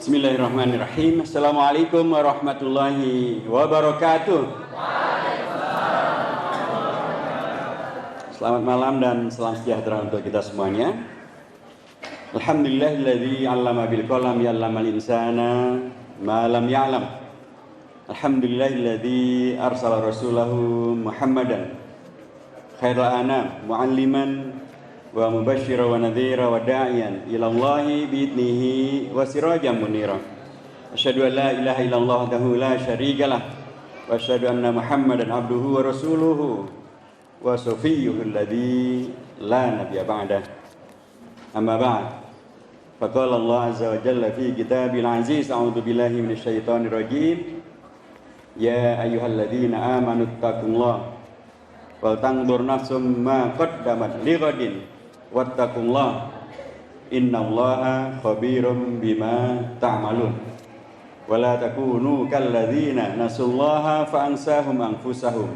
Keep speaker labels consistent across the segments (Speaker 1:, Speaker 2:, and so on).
Speaker 1: Bismillahirrahmanirrahim. Assalamualaikum warahmatullahi wabarakatuh. Selamat malam dan salam sejahtera untuk kita semuanya. Alhamdulillahilladzi 'allama bil qalam 'allamal insana ma lam ya'lam. Alhamdulillahilladzi arsala rasulahu Muhammadan khairal anam mu'alliman wa mubashshira wa nadhira wa da'iyan ila Allahi bi'idnihi wa sirajan munira. Asyhadu an la ilaha illallah wahdahu la syarikalah wa asyhadu anna Muhammadan abduhu wa rasuluhu wa safiyyuhu alladzi la nabiyya ba'dah. Amma ba'd. Faqala Allah azza wa jalla fi kitabil aziz, a'udzu billahi minasy syaithanir rajim. Ya ayyuhalladzina amanu taqullaha wal tanzur nafsum ma qaddamat lighadin wattaqullah innallaha khabirum bima ta'malun wala takunu kalladzina nasullaha fa ansahum anfusahum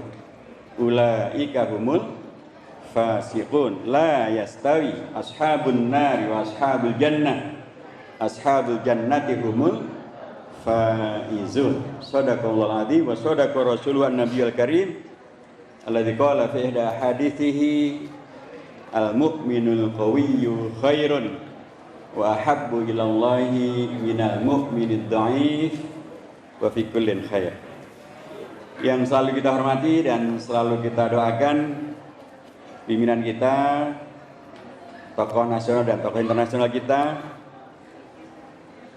Speaker 1: ulaika humul fasiqun la yastawi ashabun nari wa ashabul jannati humul faizun. Shadaqallahul adzim wa shadaqa rasuluhun nabiyul karim alladzi qala fi ihda hadithihi al-mu'minul qawiyyu khairun wa ahabbu ilallahi minal mu'minid dha'if wa fi kullin khair. Yang selalu kita hormati dan selalu kita doakan pimpinan kita, tokoh nasional dan tokoh internasional kita,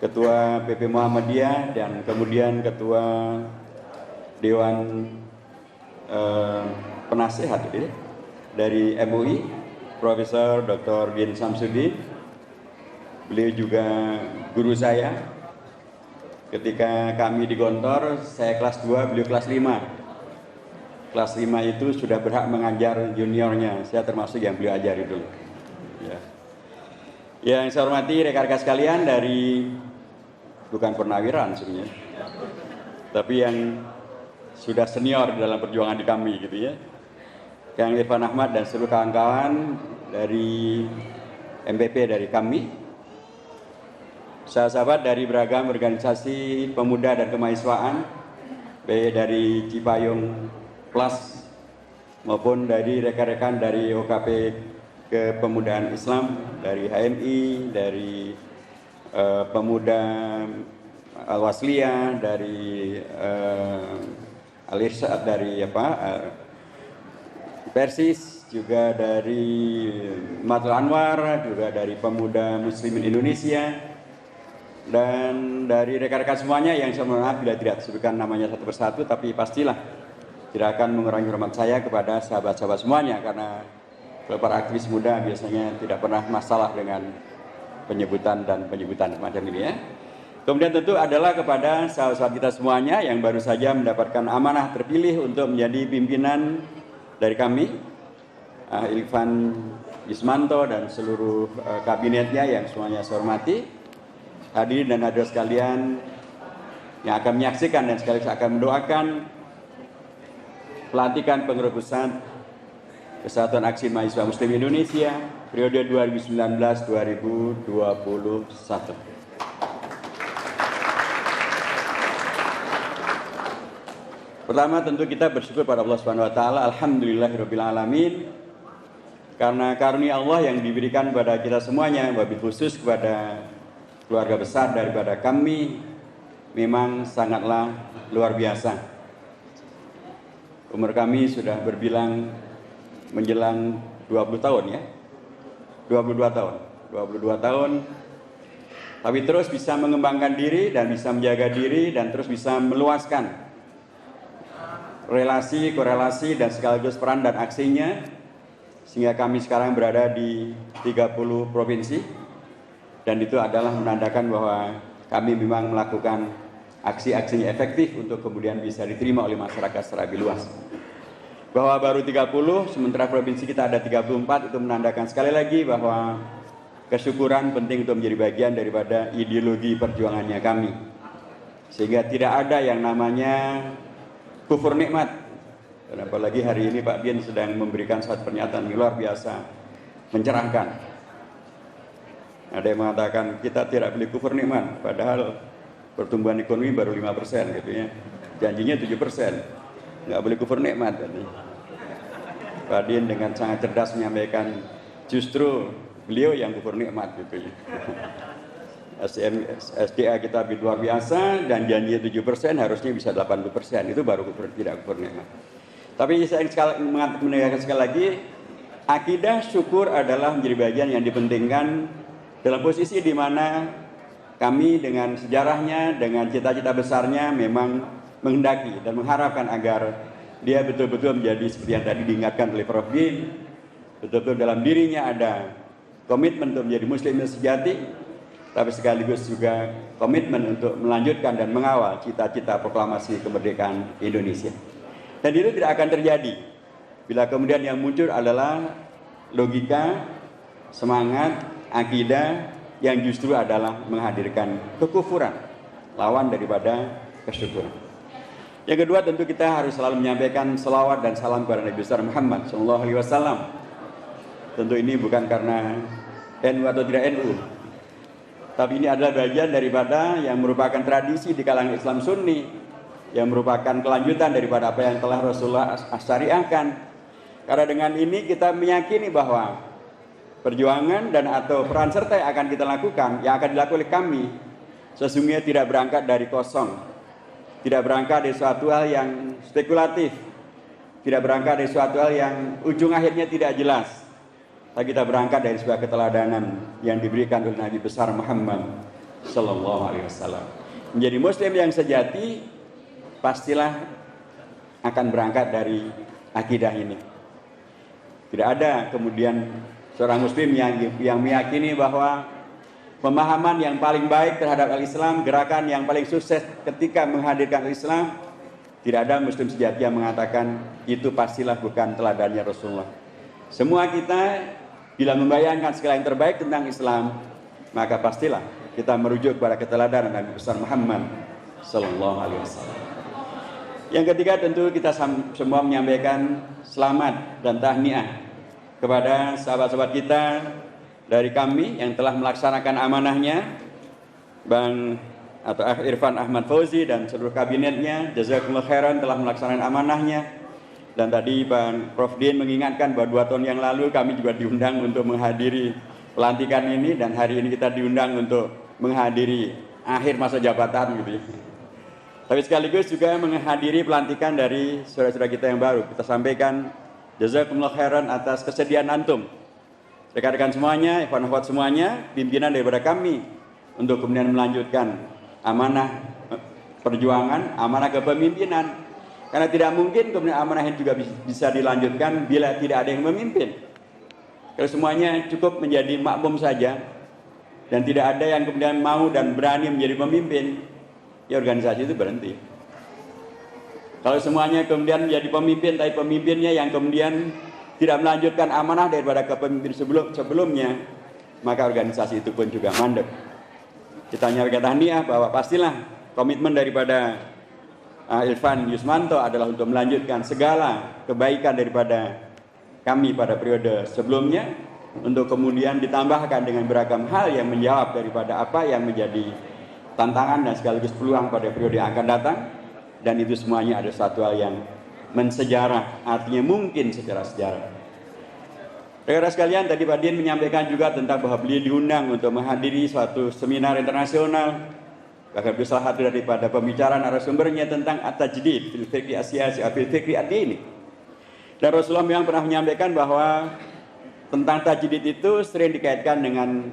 Speaker 1: Ketua PP Muhammadiyah dan kemudian Ketua Dewan Penasehat dari MUI, Profesor Dr. Din Samsudin. Beliau juga guru saya ketika kami di Gontor. Saya kelas 2, beliau kelas 5. Kelas 5 itu sudah berhak mengajar juniornya. Saya termasuk yang beliau ajari dulu ya. Yang saya hormati rekan-rekan sekalian dari, bukan pernawiran sebenarnya, tapi yang sudah senior dalam perjuangan di kami gitu ya, Kang Irfan Ahmad dan seluruh kawan-kawan dari MPP dari kami, sahabat dari beragam organisasi pemuda dan kemahasiswaan, baik dari Cipayung Plus maupun dari rekan-rekan dari OKP Kepemudaan Islam, dari HMI, dari Pemuda Al-Wasliyah, dari Al-Irsyad, dari Persis, juga dari Matul Anwar, juga dari Pemuda Muslimin Indonesia, dan dari rekan-rekan semuanya yang saya mohon maaf bila tidak disebutkan namanya satu persatu, tapi pastilah tidak akan mengurangi hormat saya kepada sahabat-sahabat semuanya, karena kalau para aktivis muda biasanya tidak pernah masalah dengan penyebutan semacam ini ya. Kemudian tentu adalah kepada sahabat-sahabat kita semuanya yang baru saja mendapatkan amanah terpilih untuk menjadi pimpinan dari kami, Ilvan Yusmanto dan seluruh kabinetnya yang semuanya saya hormati, hadirin dan hadirat sekalian yang akan menyaksikan dan sekaligus akan mendoakan pelantikan pengurus pusat Kesatuan Aksi Mahasiswa Muslim Indonesia periode 2019-2021. Pertama tentu kita bersyukur pada Allah Subhanahu wa taala, alhamdulillahirabbil alamin, karena karunia Allah yang diberikan kepada kita semuanya, wabil khusus kepada keluarga besar daripada kami, memang sangatlah luar biasa. Umur kami sudah berbilang menjelang 20 tahun ya. 22 tahun. Tapi terus bisa mengembangkan diri dan bisa menjaga diri dan terus bisa meluaskan relasi, korelasi dan sekaligus peran dan aksinya, sehingga kami sekarang berada di 30 provinsi, dan itu adalah menandakan bahwa kami memang melakukan aksi-aksinya efektif untuk kemudian bisa diterima oleh masyarakat secara lebih luas. Bahwa baru 30 sementara provinsi kita ada 34, itu menandakan sekali lagi bahwa kesyukuran penting untuk menjadi bagian daripada ideologi perjuangannya kami, sehingga tidak ada yang namanya kufur nikmat. Dan apalagi hari ini Pak Bin sedang memberikan suatu pernyataan yang luar biasa mencerahkan. Ada yang mengatakan kita tidak boleh kufur nikmat, padahal pertumbuhan ekonomi baru 5% gitu ya. Janjinya 7%. Nggak boleh kufur nikmat. Pak Din dengan sangat cerdas menyampaikan justru beliau yang kufur nikmat gitu ya. SDA kita luar biasa dan janjinya 7%, harusnya bisa 80%. Itu baru tidak kufur nikmat. Tapi saya menegaskan sekali lagi, akidah syukur adalah menjadi bagian yang dipentingkan dalam posisi di mana kami dengan sejarahnya, dengan cita-cita besarnya memang menghendaki dan mengharapkan agar dia betul-betul menjadi seperti yang tadi diingatkan oleh Prof. Din, betul-betul dalam dirinya ada komitmen untuk menjadi muslim yang sejati, tapi sekaligus juga komitmen untuk melanjutkan dan mengawal cita-cita proklamasi kemerdekaan Indonesia. Dan itu tidak akan terjadi bila kemudian yang muncul adalah logika, semangat, akidah yang justru adalah menghadirkan kekufuran, lawan daripada kesyukuran. Yang kedua, tentu kita harus selalu menyampaikan selawat dan salam kepada Nabi besar Muhammad SAW. Tentu ini bukan karena NU atau tidak NU, tapi ini adalah bagian daripada yang merupakan tradisi di kalangan Islam Sunni, yang merupakan kelanjutan daripada apa yang telah Rasulullah syariahkan. Karena dengan ini kita meyakini bahwa perjuangan dan atau peran serta yang akan kita lakukan, yang akan dilakukan oleh kami, sesungguhnya tidak berangkat dari kosong, tidak berangkat dari suatu hal yang spekulatif, tidak berangkat dari suatu hal yang ujung akhirnya tidak jelas, tapi kita berangkat dari sebuah keteladanan yang diberikan oleh Nabi besar Muhammad Sallallahu Alaihi Wasallam. Menjadi Muslim yang sejati pastilah akan berangkat dari akidah ini. Tidak ada kemudian seorang Muslim yang meyakini bahwa pemahaman yang paling baik terhadap Al-Islam, gerakan yang paling sukses ketika menghadirkan Al-Islam, tidak ada Muslim sejati yang mengatakan itu pastilah bukan teladannya Rasulullah. Semua kita bila membayangkan segala yang terbaik tentang Islam, maka pastilah kita merujuk kepada keteladanan Nabi besar Muhammad Sallallahu Alaihi Wasallam. Yang ketiga, tentu kita semua menyampaikan selamat dan tahniah kepada sahabat-sahabat kita dari kami yang telah melaksanakan amanahnya, Bang atau Irfan Ahmad Fauzi dan seluruh kabinetnya. Jazakumullah khairan telah melaksanakan amanahnya. Dan tadi Bang Prof. Din mengingatkan bahwa 2 tahun yang lalu kami juga diundang untuk menghadiri pelantikan ini, dan hari ini kita diundang untuk menghadiri akhir masa jabatan gitu ya. Tapi sekaligus juga menghadiri pelantikan dari saudara-saudara kita yang baru. Kita sampaikan jazakumullah khairan atas kesediaan antum, rekan-rekan semuanya, ikhwan-ikhwat semuanya, pimpinan daripada kami untuk kemudian melanjutkan amanah perjuangan, amanah kepemimpinan. Karena tidak mungkin kemudian amanah ini juga bisa dilanjutkan bila tidak ada yang memimpin. Kalau semuanya cukup menjadi makmum saja dan tidak ada yang kemudian mau dan berani menjadi pemimpin, ya organisasi itu berhenti. Kalau semuanya kemudian menjadi pemimpin, tapi pemimpinnya yang kemudian tidak melanjutkan amanah daripada kepemimpin sebelumnya, maka organisasi itu pun juga mandek. Kita nyampaikan tahniah bahwa pastilah komitmen daripada Irfan Yusmanto adalah untuk melanjutkan segala kebaikan daripada kami pada periode sebelumnya, untuk kemudian ditambahkan dengan beragam hal yang menjawab daripada apa yang menjadi tantangan dan sekaligus peluang pada periode yang akan datang. Dan itu semuanya ada satu hal yang mensejarah, artinya mungkin secara sejarah. Rekan-rekan sekalian, tadi Pak Din menyampaikan juga tentang bahwa beliau diundang untuk menghadiri suatu seminar internasional. Bahkan beliau salah satu daripada pembicara narasumbernya tentang at-tajdid fil fiqh as-siyasi fil fiqh ad-dini. Dan Rasulullah memang pernah menyampaikan bahwa tentang tajdid itu sering dikaitkan dengan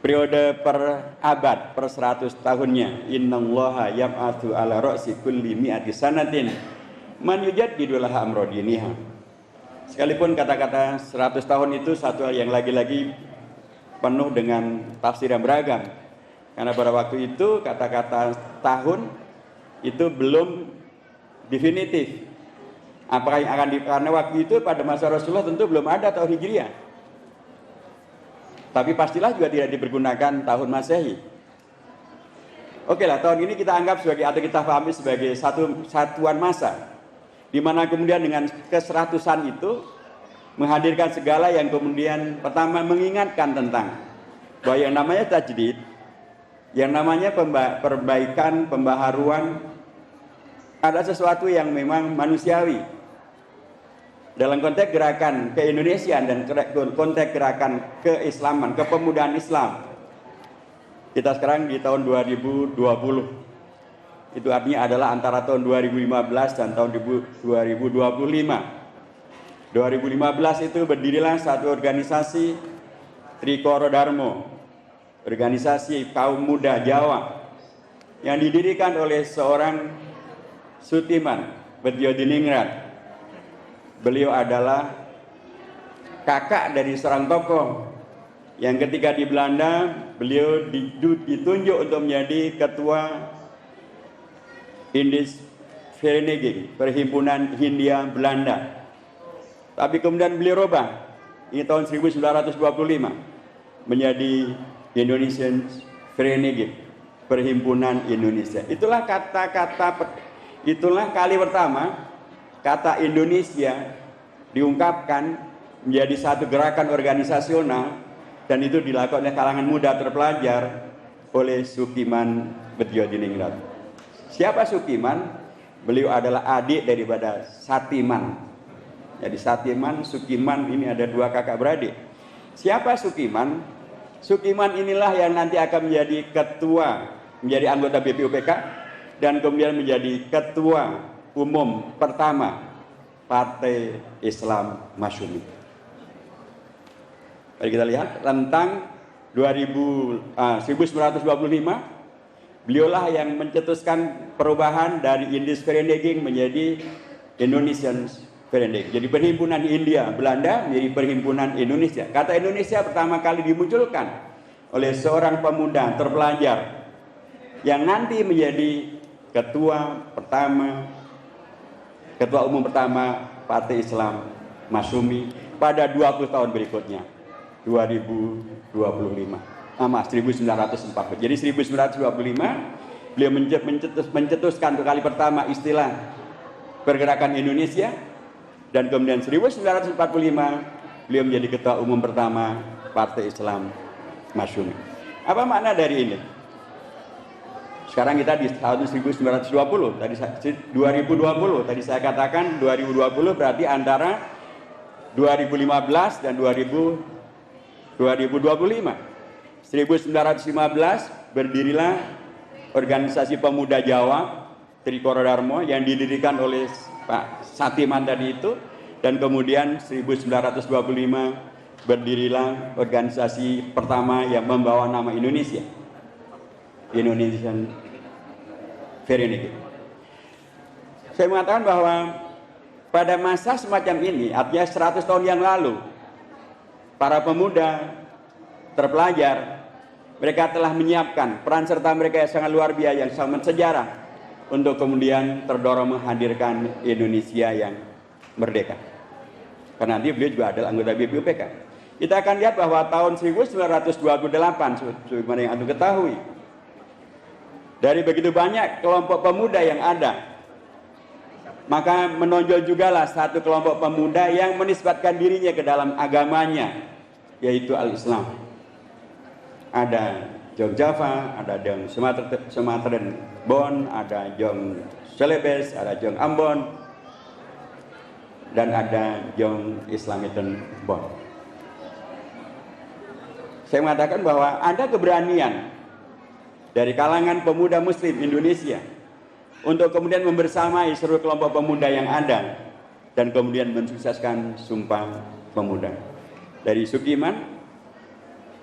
Speaker 1: periode per abad, per 100 tahunnya. Innallaha yab'atsu ala ra'si kulli mi'ati sanatin man yujaddidu laha amra diniha. Sekalipun kata-kata 100 tahun itu satu hal yang lagi-lagi penuh dengan tafsir yang beragam. Karena pada waktu itu kata-kata tahun itu belum definitif. Apakah yang akan karena waktu itu pada masa Rasulullah tentu belum ada tahun Hijriah. Tapi pastilah juga tidak dipergunakan tahun Masehi. Oke lah, tahun ini kita anggap sebagai, atau kita pahami sebagai satu satuan masa, di mana kemudian dengan ke-100-an itu menghadirkan segala yang kemudian pertama mengingatkan tentang bahwa yang namanya tajdid, yang namanya perbaikan, pembaharuan ada sesuatu yang memang manusiawi. Dalam konteks gerakan ke-Indonesiaan dan konteks gerakan keislaman, kepemudaan Islam. Kita sekarang di tahun 2020. Itu artinya adalah antara tahun 2015 dan tahun 2025. 2015 itu berdirilah satu organisasi Trikoro Darmo, organisasi kaum muda Jawa, yang didirikan oleh seorang Sutiman Bedjodiningrat. Beliau adalah kakak dari seorang tokoh yang ketika di Belanda beliau ditunjuk untuk menjadi ketua Indisch Vereniging, Perhimpunan Hindia Belanda. Tapi kemudian beliau rubah, ini tahun 1925, menjadi Indonesian Vereniging, Perhimpunan Indonesia. Itulah itulah kali pertama kata Indonesia diungkapkan menjadi satu gerakan organisasional, dan itu dilakukan oleh kalangan muda terpelajar oleh Sukiman Bedjodiningrat. Siapa Sukiman? Beliau adalah adik daripada Satiman. Jadi Satiman, Sukiman ini ada dua kakak beradik. Siapa Sukiman? Sukiman inilah yang nanti akan menjadi ketua, menjadi anggota BPUPK, dan kemudian menjadi ketua umum pertama Partai Islam Masyumi. Mari kita lihat tentang 1925, beliaulah yang mencetuskan perubahan dari Indisch Vereniging menjadi Indonesian Vereniging. Jadi perhimpunan India Belanda menjadi perhimpunan Indonesia. Kata Indonesia pertama kali dimunculkan oleh seorang pemuda terpelajar yang nanti menjadi ketua umum pertama Partai Islam Masyumi pada 20 tahun berikutnya, 1940. Jadi 1925 beliau mencetuskan untuk kali pertama istilah pergerakan Indonesia, dan kemudian 1945 beliau menjadi ketua umum pertama Partai Islam Masyumi. Apa makna dari ini? Sekarang kita di tahun 1920, tadi 2020, tadi saya katakan 2020 berarti antara 2015 dan 2025. 1915 berdirilah organisasi pemuda Jawa Trikoro Darmo yang didirikan oleh Pak Satiman tadi itu, dan kemudian 1925 berdirilah organisasi pertama yang membawa nama Indonesia, Indonesian Vereniging. Saya mengatakan bahwa pada masa semacam ini, artinya 100 tahun yang lalu, para pemuda terpelajar mereka telah menyiapkan peran serta mereka yang sangat luar biasa, yang sangat sejarah, untuk kemudian terdorong menghadirkan Indonesia yang merdeka. Karena nanti beliau juga adalah anggota BPUPK. Kita akan lihat bahwa tahun 1928, sebagaimana yang Anda ketahui, dari begitu banyak kelompok pemuda yang ada, maka menonjol jugalah satu kelompok pemuda yang menisbatkan dirinya ke dalam agamanya, yaitu Al-Islam. Ada Jong Java, ada Jong Sumateren Bon, ada Jong Celebes, ada Jong Ambon, dan ada Jong Islamiten Bon. Saya mengatakan bahwa ada keberanian dari kalangan pemuda Muslim Indonesia untuk kemudian membersamai seluruh kelompok pemuda yang ada, dan kemudian mensukseskan Sumpah Pemuda. Dari Sukiman,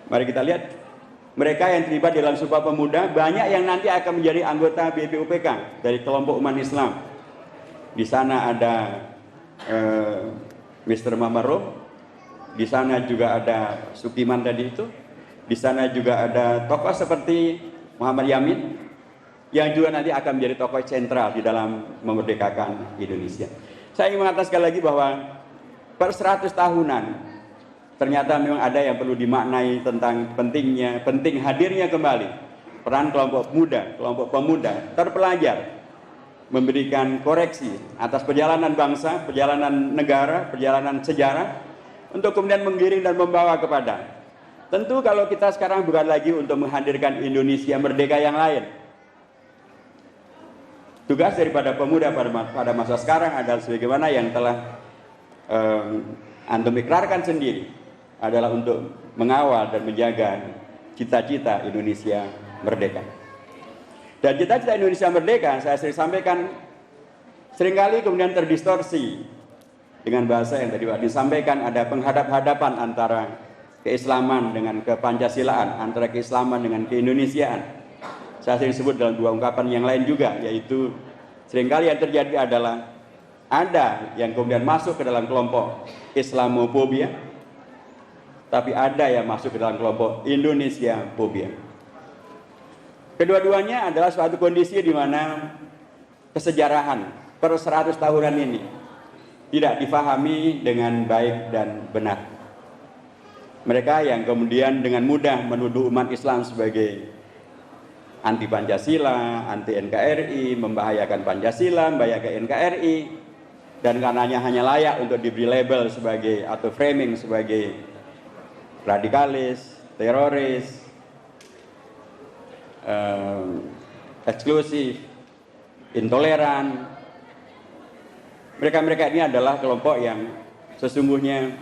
Speaker 1: mari kita lihat mereka yang terlibat dalam Sumpah Pemuda, banyak yang nanti akan menjadi anggota BPUPK dari kelompok umat Islam. Di sana ada Mr. Mamaro, di sana juga ada Sukiman tadi itu, di sana juga ada tokoh seperti Muhammad Yamin, yang juga nanti akan menjadi tokoh sentral di dalam memerdekakan Indonesia. Saya ingin mengatakan sekali lagi bahwa per 100 tahunan ternyata memang ada yang perlu dimaknai tentang penting hadirnya kembali peran kelompok pemuda terpelajar, memberikan koreksi atas perjalanan bangsa, perjalanan negara, perjalanan sejarah, untuk kemudian menggiring dan membawa kepada Tentu kalau kita sekarang bukan lagi untuk menghadirkan Indonesia merdeka yang lain. Tugas daripada pemuda pada masa sekarang adalah sebagaimana yang telah antum ikrarkan sendiri, adalah untuk mengawal dan menjaga cita-cita Indonesia merdeka. Dan cita-cita Indonesia merdeka, saya sering sampaikan, seringkali kemudian terdistorsi dengan bahasa yang tadi disampaikan, ada penghadap-hadapan antara keislaman dengan kepancasilaan, antara keislaman dengan keindonesiaan. Saya sering sebut dalam dua ungkapan yang lain juga, yaitu seringkali yang terjadi adalah ada yang kemudian masuk ke dalam kelompok Islamofobia, tapi ada yang masuk ke dalam kelompok Indonesiafobia. Kedua-duanya adalah suatu kondisi di mana kesejarahan per 100 tahunan ini tidak difahami dengan baik dan benar. Mereka yang kemudian dengan mudah menuduh umat Islam sebagai anti Pancasila, anti NKRI, membahayakan Pancasila, membahayakan NKRI, dan karenanya hanya layak untuk diberi label sebagai atau framing sebagai radikalis, teroris, eksklusif, intoleran. Mereka-mereka ini adalah kelompok yang sesungguhnya,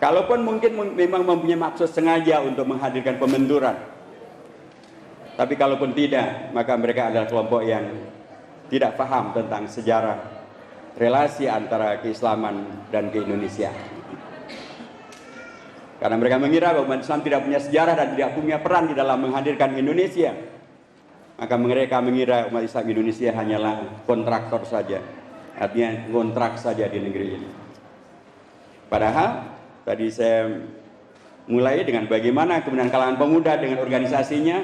Speaker 1: kalaupun mungkin memang mempunyai maksud sengaja untuk menghadirkan pembenturan, tapi kalaupun tidak, maka mereka adalah kelompok yang tidak paham tentang sejarah relasi antara keislaman dan keindonesiaan. Karena mereka mengira bahwa umat Islam tidak punya sejarah dan tidak punya peran di dalam menghadirkan Indonesia, maka mereka mengira umat Islam Indonesia hanyalah kontraktor saja, artinya kontrak saja di negeri ini. Padahal tadi saya mulai dengan bagaimana kemudian kalangan pemuda dengan organisasinya,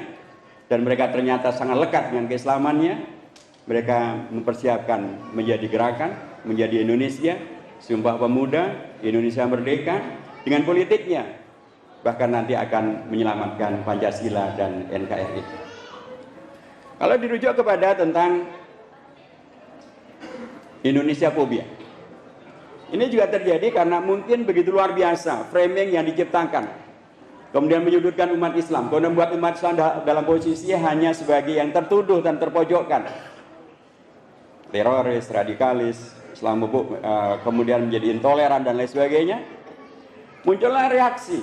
Speaker 1: dan mereka ternyata sangat lekat dengan keislamannya. Mereka mempersiapkan menjadi gerakan, menjadi Indonesia, Sumpah Pemuda, Indonesia Merdeka, dengan politiknya. Bahkan nanti akan menyelamatkan Pancasila dan NKRI. Kalau dirujuk kepada tentang Indonesiafobia, ini juga terjadi karena mungkin begitu luar biasa framing yang diciptakan, kemudian menyudutkan umat Islam, kemudian membuat umat Islam dalam posisi hanya sebagai yang tertuduh dan terpojokkan, teroris, radikalis, Islamofobia, kemudian menjadi intoleran dan lain sebagainya. Muncullah reaksi.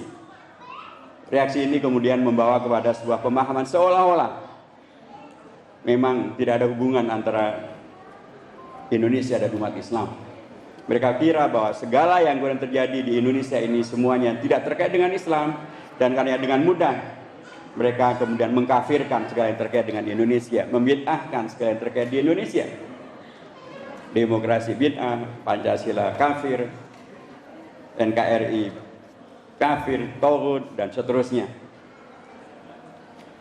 Speaker 1: Reaksi ini kemudian membawa kepada sebuah pemahaman seolah-olah memang tidak ada hubungan antara Indonesia dan umat Islam. Mereka kira bahwa segala yang kemudian terjadi di Indonesia ini semuanya tidak terkait dengan Islam, dan karena dengan mudah mereka kemudian mengkafirkan segala yang terkait dengan Indonesia, membid'ahkan segala yang terkait di Indonesia. Demokrasi bid'ah, Pancasila kafir, NKRI kafir, tauhid, dan seterusnya.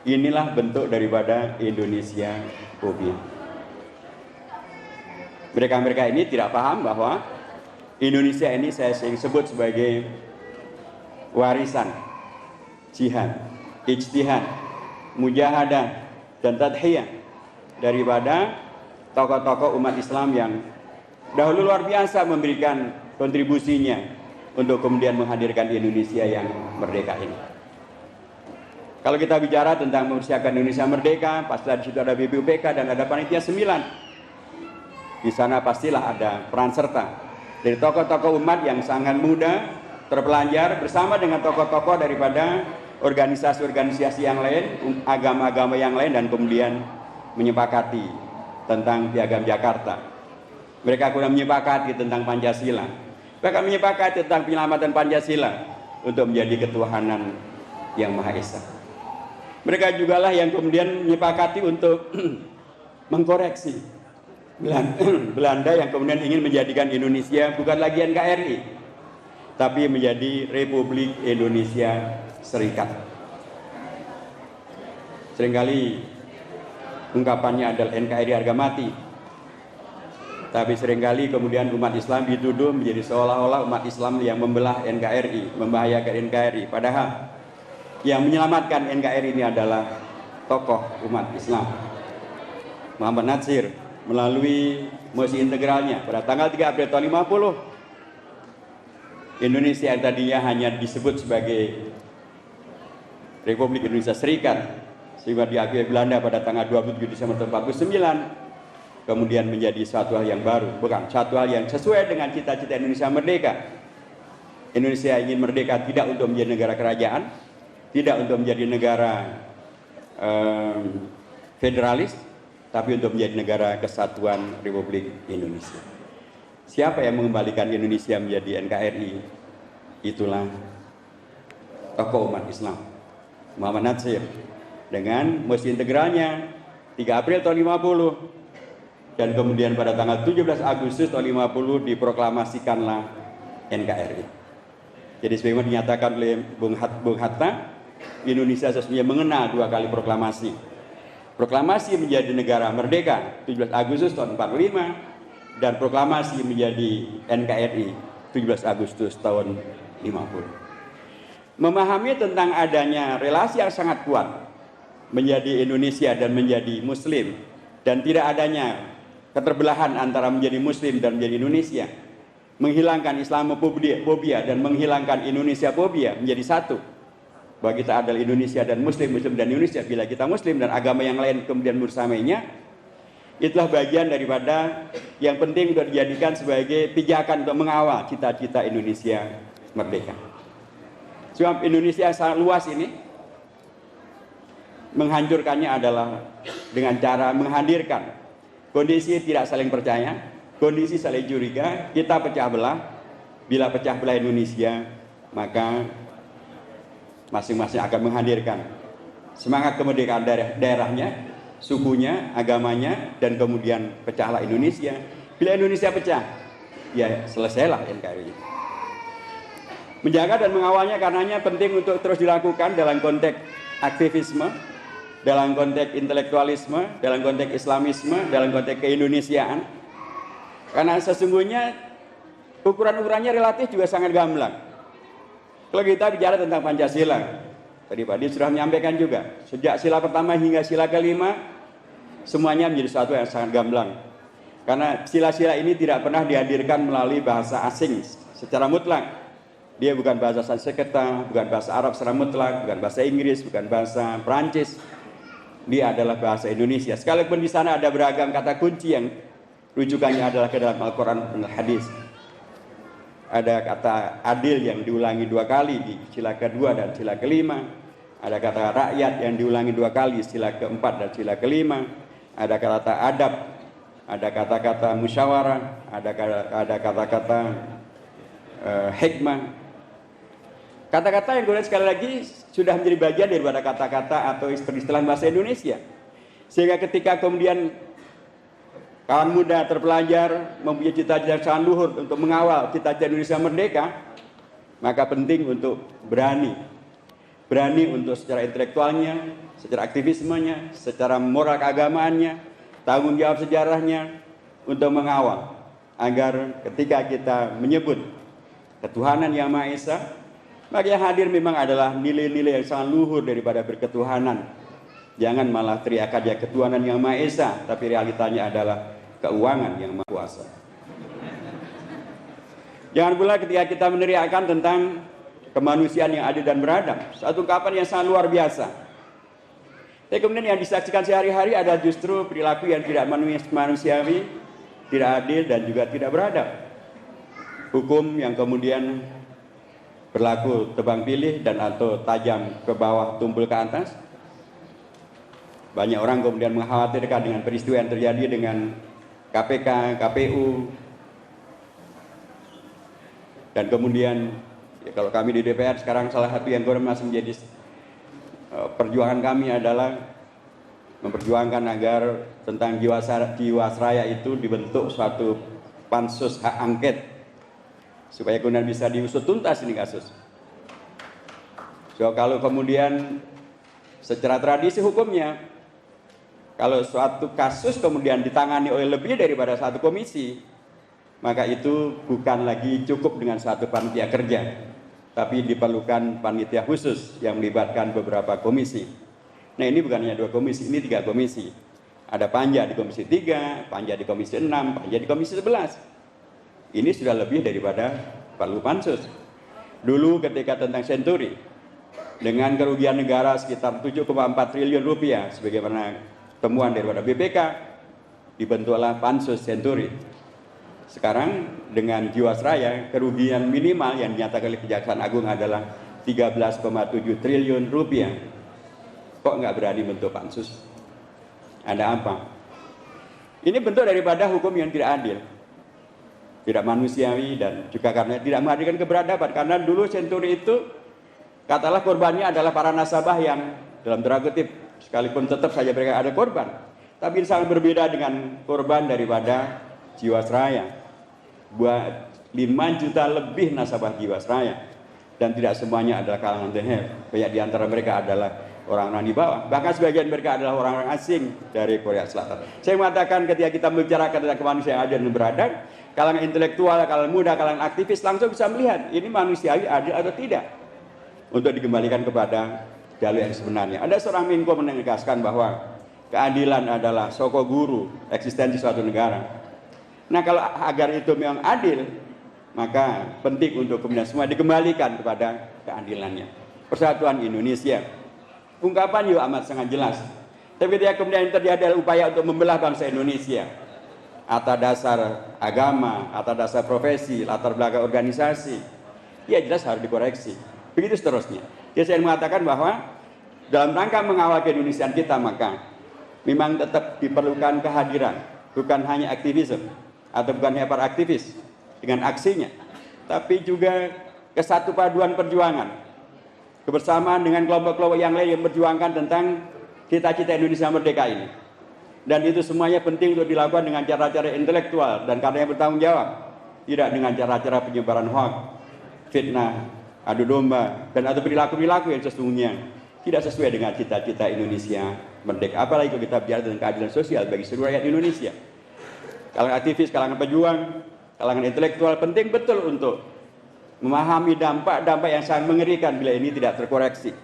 Speaker 1: Inilah bentuk daripada Indonesiafobia. Mereka-mereka ini tidak paham bahwa Indonesia ini saya sering sebut sebagai warisan jihad, ijtihad, mujahadah, dan tadhiyah daripada tokoh-tokoh umat Islam yang dahulu luar biasa memberikan kontribusinya untuk kemudian menghadirkan Indonesia yang merdeka ini. Kalau kita bicara tentang mempersiapkan Indonesia merdeka, pasti di situ ada BPUPK dan ada panitia 9. Di sana pastilah ada peran serta dari tokoh-tokoh umat yang sangat muda, terpelajar, bersama dengan tokoh-tokoh daripada organisasi-organisasi yang lain, agama-agama yang lain, dan kemudian menyepakati tentang Piagam Jakarta. Mereka kemudian menyepakati tentang Pancasila. Mereka menyepakati tentang penyelamatan Pancasila untuk menjadi ketuhanan yang Maha Esa. Mereka jugalah yang kemudian menyepakati untuk mengkoreksi Belanda yang kemudian ingin menjadikan Indonesia bukan lagi NKRI, tapi menjadi Republik Indonesia Serikat. Seringkali ungkapannya adalah NKRI harga mati, tapi seringkali kemudian umat Islam dituduh menjadi seolah-olah umat Islam yang membelah NKRI, membahayakan NKRI. Padahal yang menyelamatkan NKRI ini adalah tokoh umat Islam, Muhammad Natsir, melalui mosi integralnya pada tanggal 3 April tahun 50 Indonesia yang tadinya hanya disebut sebagai Republik Indonesia Serikat, sehingga diakui Belanda pada tanggal 27 Desember 1949, kemudian menjadi suatu hal yang baru, bukan suatu hal yang sesuai dengan cita-cita Indonesia merdeka. Indonesia ingin merdeka tidak untuk menjadi negara kerajaan, tidak untuk menjadi negara federalis, tapi untuk menjadi negara kesatuan Republik Indonesia. Siapa yang mengembalikan Indonesia menjadi NKRI? Itulah tokoh umat Islam, Muhammad Natsir, dengan mosi integralnya 3 April tahun 50, dan kemudian pada tanggal 17 Agustus tahun 50 diproklamasikanlah NKRI. Jadi sebagaimana dinyatakan oleh Bung Hatta, Indonesia sesungguhnya mengenal 2 kali proklamasi. Proklamasi menjadi negara merdeka 17 Agustus tahun 45, dan proklamasi menjadi NKRI 17 Agustus tahun 50. Memahami tentang adanya relasi yang sangat kuat menjadi Indonesia dan menjadi Muslim, dan tidak adanya keterbelahan antara menjadi Muslim dan menjadi Indonesia, menghilangkan Islamophobia dan menghilangkan Indonesia fobia menjadi satu. Bahwa kita adalah Indonesia dan Muslim, Muslim dan Indonesia. Bila kita Muslim dan agama yang lain kemudian bersamanya, itulah bagian daripada yang penting untuk dijadikan sebagai pijakan untuk mengawal cita-cita Indonesia merdeka. Sebab Indonesia yang sangat luas ini, menghancurkannya adalah dengan cara menghadirkan kondisi tidak saling percaya, kondisi saling curiga, kita pecah belah. Bila pecah belah Indonesia, maka masing-masing akan menghadirkan semangat kemerdekaan daerahnya, sukunya, agamanya, dan kemudian pecahlah Indonesia. Bila Indonesia pecah, ya selesailah NKRI. Menjaga dan mengawalnya karenanya penting untuk terus dilakukan dalam konteks aktivisme, dalam konteks intelektualisme, dalam konteks Islamisme, dalam konteks keindonesiaan. Karena sesungguhnya ukuran-ukurannya relatif juga sangat gamblang. Kalau kita bicara tentang Pancasila, tadi Pak Di sudah menyampaikan juga, sejak sila pertama hingga sila kelima, semuanya menjadi sesuatu yang sangat gamblang. Karena sila-sila ini tidak pernah dihadirkan melalui bahasa asing secara mutlak. Dia bukan bahasa Sanskerta, bukan bahasa Arab secara mutlak, bukan bahasa Inggris, bukan bahasa Perancis. Dia adalah bahasa Indonesia. Sekalipun di sana ada beragam kata kunci yang rujukannya adalah ke dalam Al-Quran dan Hadis. Ada kata adil yang diulangi 2 kali di sila kedua dan sila kelima. Ada kata rakyat yang diulangi 2 kali sila keempat dan sila kelima. Ada kata adab, ada kata-kata musyawarah, ada kata-kata hikmah. Kata-kata yang kemudian sekali lagi sudah menjadi bagian daripada kata-kata atau istilah bahasa Indonesia. Sehingga ketika kemudian kawan muda terpelajar mempunyai cita-cita yang sangat luhur untuk mengawal cita-cita Indonesia merdeka, maka penting untuk berani untuk secara intelektualnya, secara aktivismenya, secara moral keagamaannya, tanggung jawab sejarahnya, untuk mengawal agar ketika kita menyebut ketuhanan yang Maha Esa, maka yang hadir memang adalah nilai-nilai yang sangat luhur daripada berketuhanan. Jangan malah teriak aja ketuhanan yang Maha Esa, tapi realitanya adalah keuangan yang Maha Kuasa. Jangan pula ketika kita meneriakkan tentang kemanusiaan yang adil dan beradab, satu ungkapan yang sangat luar biasa. Tapi kemudian yang disaksikan sehari-hari adalah justru perilaku yang tidak manusiawi, tidak adil, dan juga tidak beradab. Hukum yang kemudian berlaku tebang pilih dan atau tajam ke bawah tumpul ke atas. Banyak orang kemudian mengkhawatirkan dengan peristiwa yang terjadi dengan KPK, KPU, dan kemudian ya, kalau kami di DPR sekarang salah satu yang masih menjadi perjuangan kami adalah memperjuangkan agar tentang Jiwasraya itu dibentuk suatu pansus hak angket supaya kemudian bisa diusut tuntas ini kasus. So kalau kemudian secara tradisi hukumnya, kalau suatu kasus kemudian ditangani oleh lebih daripada satu komisi, maka itu bukan lagi cukup dengan satu panitia kerja, tapi diperlukan panitia khusus yang melibatkan beberapa komisi. Nah ini bukan hanya 2 komisi, ini 3 komisi. Ada panja di komisi 3, panja di komisi 6, panja di komisi 11. Ini sudah lebih daripada perlu pansus. Dulu ketika tentang Senturi, dengan kerugian negara sekitar 7,4 triliun rupiah, sebagaimana temuan daripada BPK, dibentuklah Pansus Senturi. Sekarang dengan Jiwasraya, kerugian minimal yang dinyatakan oleh Kejaksaan Agung adalah 13,7 triliun rupiah. Kok nggak berani bentuk pansus? Ada apa? Ini bentuk daripada hukum yang tidak adil, tidak manusiawi, dan juga karena tidak menghadirkan keberadaban. Karena dulu Senturi itu, katalah korbannya adalah para nasabah yang dalam tanda kutip, sekalipun tetap saja mereka ada korban, tapi sangat berbeda dengan korban daripada Jiwasraya. Buat 5 juta lebih nasabah Jiwasraya, dan tidak semuanya adalah kalangan the have. Banyak di antara mereka adalah orang-orang di bawah, bahkan sebagian mereka adalah orang-orang asing dari Korea Selatan. Saya mengatakan ketika kita membicarakan tentang kemanusiaan adil dan beradab, kalangan intelektual, kalangan muda, kalangan aktivis langsung bisa melihat ini manusiawi, adil atau tidak, untuk dikembalikan kepada jalur yang sebenarnya. Ada seorang Menko menegaskan bahwa keadilan adalah soko guru eksistensi suatu negara. Nah, kalau agar itu memang adil, maka penting untuk kemudian semua dikembalikan kepada keadilannya. Persatuan Indonesia, ungkapan juga amat sangat jelas. Tapi ketika kemudian terjadi adalah upaya untuk membelah bangsa Indonesia atas dasar agama, atas dasar profesi, latar belakang organisasi, ya jelas harus dikoreksi. Begitu seterusnya. Jadi saya mengatakan bahwa dalam rangka mengawal keindonesiaan kita, maka memang tetap diperlukan kehadiran, bukan hanya aktivisme atau bukan hanya para aktivis dengan aksinya, tapi juga kesatu paduan perjuangan, kebersamaan dengan kelompok-kelompok yang lain yang berjuangkan tentang cita-cita Indonesia merdeka ini. Dan itu semuanya penting untuk dilakukan dengan cara-cara intelektual dan karena yang bertanggung jawab, tidak dengan cara-cara penyebaran hoax, fitnah, adu domba, dan atau perilaku-perilaku yang sesungguhnya tidak sesuai dengan cita-cita Indonesia merdeka. Apalagi kalau kita bicara tentang keadilan sosial bagi seluruh rakyat Indonesia. Kalangan aktivis, kalangan pejuang, kalangan intelektual penting betul untuk memahami dampak-dampak yang sangat mengerikan bila ini tidak terkoreksi,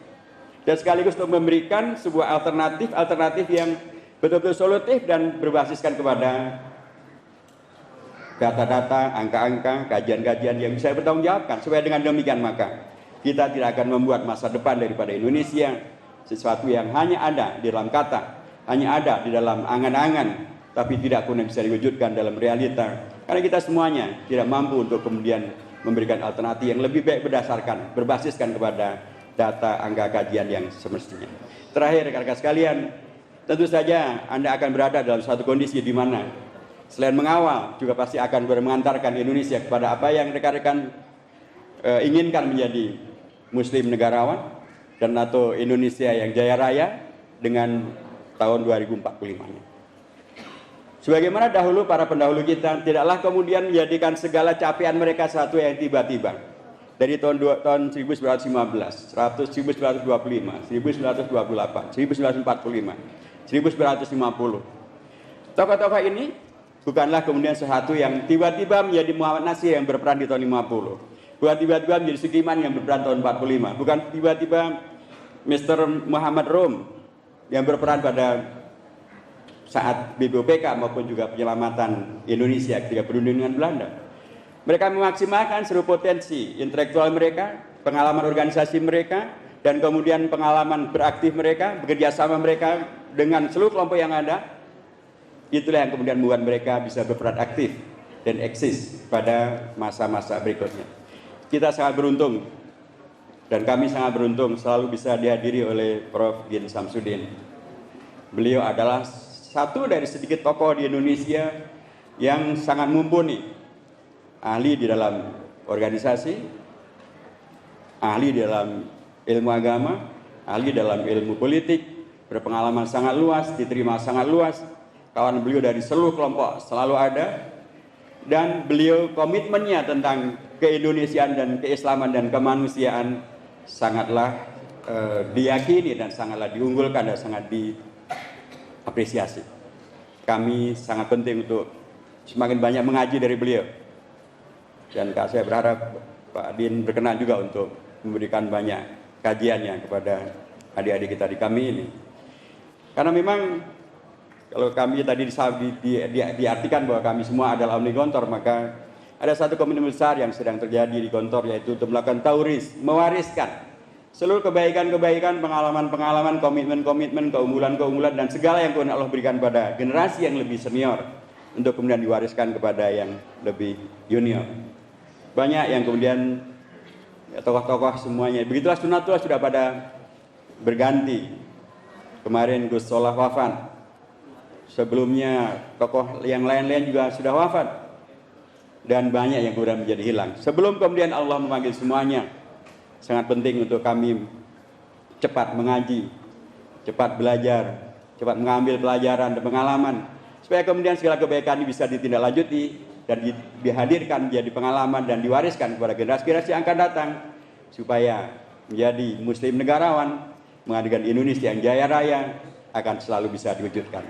Speaker 1: dan sekaligus untuk memberikan sebuah alternatif yang betul-betul solutif dan berbasiskan kepada data-data, angka-angka, kajian-kajian yang bisa bertanggungjawabkan. Supaya dengan demikian maka kita tidak akan membuat masa depan daripada Indonesia sesuatu yang hanya ada di dalam kata, hanya ada di dalam angan-angan, tapi tidak pun bisa diwujudkan dalam realita. Karena kita semuanya tidak mampu untuk kemudian memberikan alternatif yang lebih baik berbasiskan kepada data, angka, kajian yang semestinya. Terakhir, rekan-rekan sekalian, tentu saja Anda akan berada dalam suatu kondisi di mana selain mengawal, juga pasti akan mengantarkan Indonesia kepada apa yang rekan-rekan inginkan menjadi Muslim negarawan dan atau Indonesia yang jaya raya dengan tahun 2045-nya. Sebagaimana dahulu para pendahulu kita tidaklah kemudian menjadikan segala capaian mereka satu yang tiba-tiba. Dari tahun 1915, 1925, 1928, 1945, 1950. Tokoh-tokoh ini bukanlah kemudian sesuatu yang tiba-tiba menjadi Muhammad Nasir yang berperan di tahun 50. Bukan tiba-tiba menjadi Sukiman yang berperan tahun 45. Bukan tiba-tiba Mr. Muhammad Rom yang berperan pada saat BPOPK maupun juga penyelamatan Indonesia ketika perundingan Belanda. Mereka memaksimalkan seluruh potensi intelektual mereka, pengalaman organisasi mereka, dan kemudian pengalaman beraktif mereka, bekerja sama mereka dengan seluruh kelompok yang ada. Itulah yang kemudian membuat mereka bisa berperan aktif dan eksis pada masa-masa berikutnya. Kita sangat beruntung, dan kami sangat beruntung selalu bisa dihadiri oleh Prof. Din Samsudin. Beliau adalah satu dari sedikit tokoh di Indonesia yang sangat mumpuni, ahli di dalam organisasi, ahli di dalam ilmu agama, ahli dalam ilmu politik, berpengalaman sangat luas, diterima sangat luas. Kawan beliau dari seluruh kelompok selalu ada, dan beliau komitmennya tentang keindonesiaan dan keislaman dan kemanusiaan sangatlah diyakini dan sangatlah diunggulkan dan sangat apresiasi. Kami sangat penting untuk semakin banyak mengaji dari beliau. Dan saya berharap Pak Din berkenan juga untuk memberikan banyak kajiannya kepada adik-adik kita di kami ini. Karena memang kalau kami tadi diartikan bahwa kami semua adalah omnigontor, maka ada satu komitmen besar yang sedang terjadi di Gontor, yaitu untuk melakukan tauris, mewariskan seluruh kebaikan-kebaikan, pengalaman-pengalaman, komitmen-komitmen, keunggulan-keunggulan, dan segala yang Tuhan Allah berikan pada generasi yang lebih senior untuk kemudian diwariskan kepada yang lebih junior. Banyak yang kemudian ya, tokoh-tokoh semuanya, begitulah Sunatullah sudah pada berganti. Kemarin Gus Solah wafat, sebelumnya tokoh yang lain-lain juga sudah wafat, dan banyak yang kemudian menjadi hilang. Sebelum kemudian Allah memanggil semuanya, sangat penting untuk kami cepat mengaji, cepat belajar, cepat mengambil pelajaran dan pengalaman, supaya kemudian segala kebaikan ini bisa ditindaklanjuti dan dihadirkan menjadi pengalaman dan diwariskan kepada generasi-generasi yang akan datang, supaya menjadi muslim negarawan, menghadirkan Indonesia yang jaya raya, akan selalu bisa diwujudkan.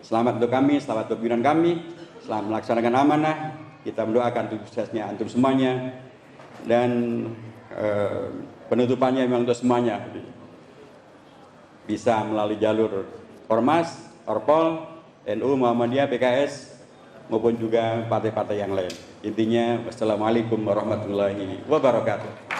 Speaker 1: Selamat untuk kami, selamat untuk pimpinan kami, selamat melaksanakan amanah. Kita mendoakan suksesnya antum semuanya, dan penutupannya memang untuk semuanya bisa melalui jalur Ormas, Orpol, NU, Muhammadiyah, PKS, maupun juga partai-partai yang lain. Intinya, wassalamualaikum warahmatullahi wabarakatuh.